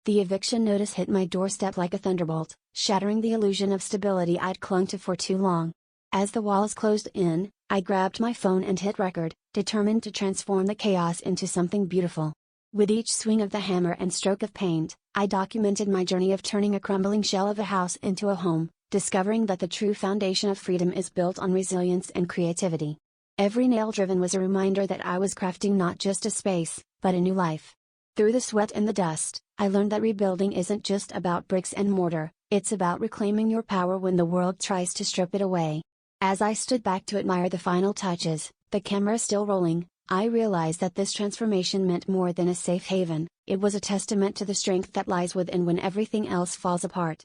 The eviction notice hit my doorstep like a thunderbolt, shattering the illusion of stability I'd clung to for too long. As the walls closed in, I grabbed my phone and hit record, determined to transform the chaos into something beautiful. With each swing of the hammer and stroke of paint, I documented my journey of turning a crumbling shell of a house into a home, discovering that the true foundation of freedom is built on resilience and creativity. Every nail driven was a reminder that I was crafting not just a space, but a new life. Through the sweat and the dust, I learned that rebuilding isn't just about bricks and mortar, it's about reclaiming your power when the world tries to strip it away. As I stood back to admire the final touches, the camera still rolling, I realized that this transformation meant more than a safe haven, it was a testament to the strength that lies within when everything else falls apart.